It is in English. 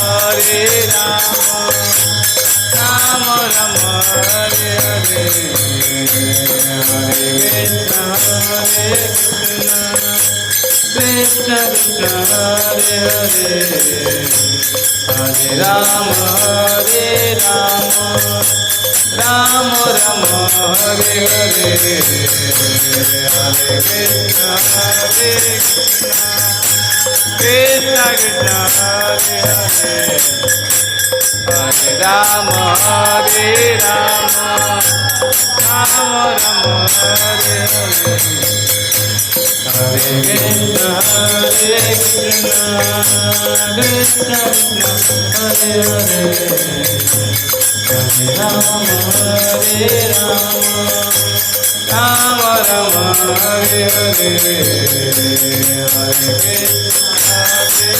Hare Rama, Rama Rama Hare Hare, Hare Krishna, Hare Krishna, Krishna Krishna, Hare Hare, Hare Rama, Hare Rama, Rama Rama Hare Hare, Hare Krishna, Hare Krishna, Krishna Hare Hare, Hare Rama, Hare Rama, Rama Rama Hare Hare, Hare Krishna, Hare Krishna, Krishna Krishna Hare Hare, Hare Rama, Hare Rama, Rama Rama Hare Hare, Hare Krishna, Hare